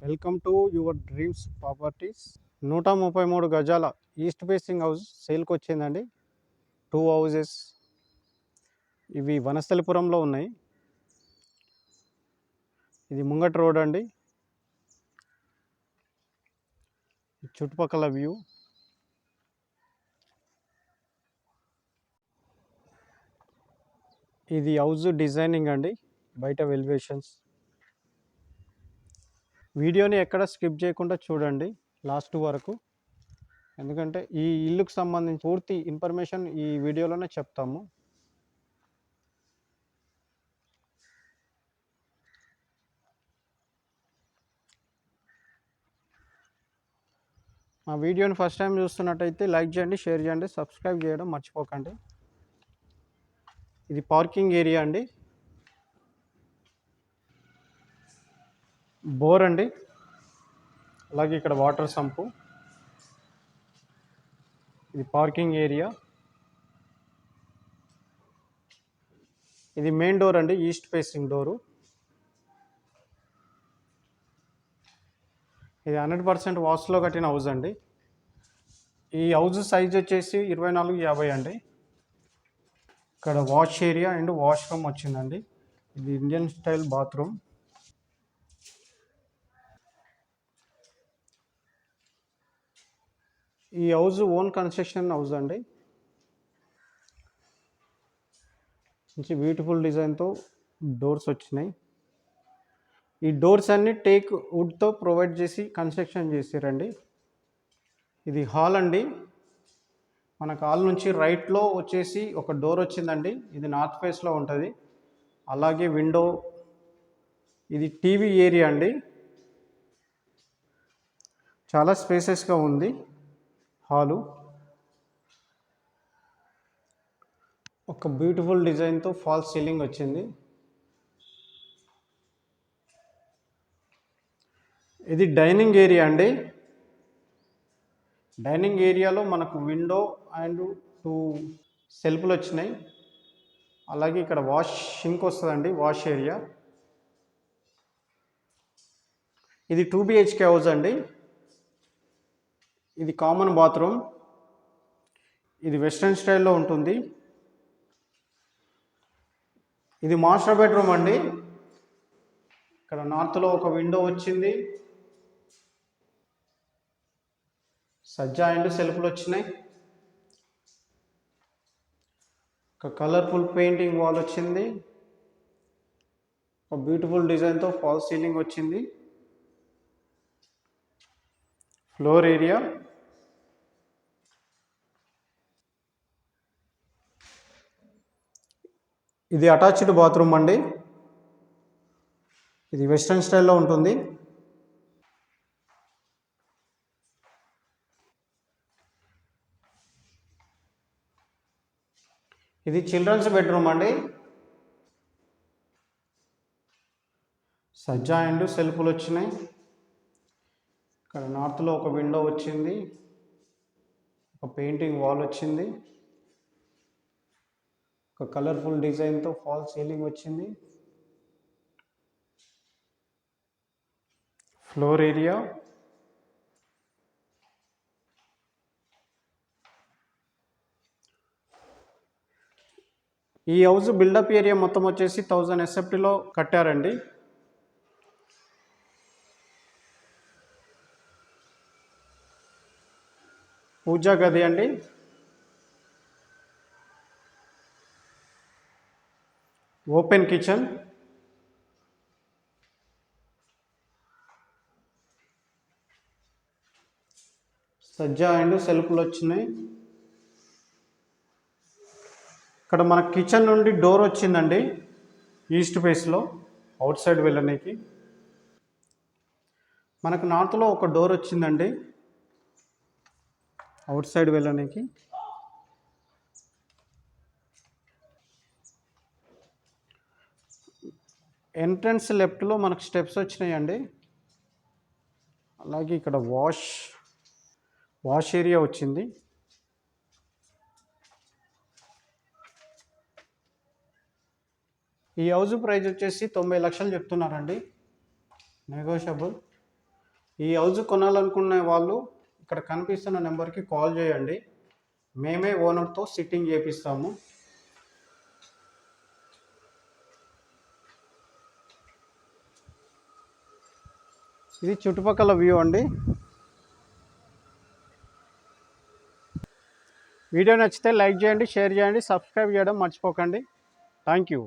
Welcome to your dreams properties. 133 గజాల east facing house సేల్కి వచ్చిందండి. 2 హౌజెస్ ఇవి వనస్థలిపురంలో ఉన్నాయి. ఇది ముంగట్ రోడ్ అండి. చుట్టుపక్కల వ్యూ. ఇది హౌస్ డిజైనింగ్ అండి, బయట ఎలివేషన్స్. వీడియోని ఎక్కడ స్కిప్ చేయకుండా చూడండి లాస్ట్ వరకు, ఎందుకంటే ఈ ఇల్లుకు సంబంధించి పూర్తి ఇన్ఫర్మేషన్ ఈ వీడియోలోనే చెప్తాము. మా వీడియోని ఫస్ట్ టైం చూస్తున్నట్టయితే లైక్ చేయండి, షేర్ చేయండి, సబ్స్క్రైబ్ చేయడం మర్చిపోకండి. ఇది పార్కింగ్ ఏరియా అండి, బోర్ అండి, అలాగే ఇక్కడ వాటర్ సంపు. ఇది పార్కింగ్ ఏరియా. ఇది మెయిన్ డోర్ అండి, ఈస్ట్ ఫేసింగ్ డోరు. ఇది 100% వాస్తులో కట్టిన హౌస్ అండి. ఈ హౌస్ సైజ్ వచ్చేసి 24x50 అండి. ఇక్కడ వాష్ ఏరియా అండ్ వాష్రూమ్ వచ్చిందండి. ఇది ఇండియన్ స్టైల్ బాత్రూమ్. ఈ హౌస్ ఓన్ కన్స్ట్రక్షన్ హౌస్ అండి. మంచి బ్యూటిఫుల్ డిజైన్తో డోర్స్ వచ్చినాయి. ఈ డోర్స్ అన్ని టేక్ వుడ్తో ప్రొవైడ్ చేసి కన్స్ట్రక్షన్ చేసారండి. ఇది హాల్ అండి. మనకు హాల్ నుంచి రైట్లో వచ్చేసి ఒక డోర్ వచ్చిందండి. ఇది నార్త్ ఫేస్లో ఉంటుంది. అలాగే విండో. ఇది టీవీ ఏరియా అండి, చాలా స్పేసెస్గా ఉంది హాలు. ఒక బ్యూటిఫుల్ డిజైన్తో ఫాల్స్ సీలింగ్ వచ్చింది. ఇది డైనింగ్ ఏరియా అండి. డైనింగ్ ఏరియాలో మనకు విండో అండ్ 2 సెల్ఫ్లు వచ్చినాయి. అలాగే ఇక్కడ వాష్ సింక్ వస్తుందండి, వాష్ ఏరియా. ఇది 2 BHK హౌస్ అండి. ఇది కామన్ బాత్రూమ్. ఇది వెస్ట్రన్ స్టైల్లో ఉంటుంది. ఇది మాస్టర్ బెడ్రూమ్ అండి. ఇక్కడ నార్త్లో ఒక విండో వచ్చింది. సజ్జా అండ్ సెల్ఫ్లు వచ్చినాయి. ఒక కలర్ఫుల్ పెయింటింగ్ వాల్ వచ్చింది. ఒక బ్యూటిఫుల్ డిజైన్తో ఫాల్స్ సీలింగ్ వచ్చింది. Floor area. ఇది అటాచ్డ్ బాత్రూమ్ అండి. ఇది వెస్ట్రన్ స్టైల్లో ఉంటుంది. ఇది చిల్డ్రన్స్ బెడ్రూమ్ అండి. సజ్జా అండ్ సెల్ఫ్లు వచ్చినాయి. ఇక్కడ నార్త్లో ఒక విండో వచ్చింది. ఒక పెయింటింగ్ వాల్ వచ్చింది. ఒక కలర్ఫుల్ డిజైన్తో ఫాల్ సీలింగ్ వచ్చింది. Floor area. ఈ హౌస్ బిల్డప్ ఏరియా మొత్తం వచ్చేసి 1000 SFTలో కట్టారండి. పూజా గది అండి. Open kitchen. సజ్జా అండ్ సెల్ఫ్లు వచ్చినాయి. ఇక్కడ మన కిచెన్ నుండి డోర్ వచ్చిందండి, ఈస్ట్ ఫేస్లో అవుట్ సైడ్ వెళ్ళడానికి. మనకు నార్త్లో ఒక డోర్ వచ్చిందండి, అవుట్ సైడ్ వెళ్ళడానికి. ఎంట్రన్స్ లెఫ్ట్లో మనకు స్టెప్స్ వచ్చినాయండి. అలాగే ఇక్కడ వాష్ ఏరియా వచ్చింది. ఈ హౌస్ ప్రైస్ వచ్చేసి 90 లక్షలు చెప్తున్నారండి, నెగోషియబుల్. ఈ హౌస్ కొనాలనుకునే వాళ్ళు ఇక్కడ కనిపిస్తున్న నెంబర్కి కాల్ చేయండి, మేమే ఓనర్తో సిట్టింగ్ చేపిస్తాము. ఇది చుట్టుపక్కల వ్యూ అండి. వీడియో నచ్చితే లైక్ చేయండి, షేర్ చేయండి, సబ్స్క్రైబ్ చేయడం మర్చిపోకండి. Thank you.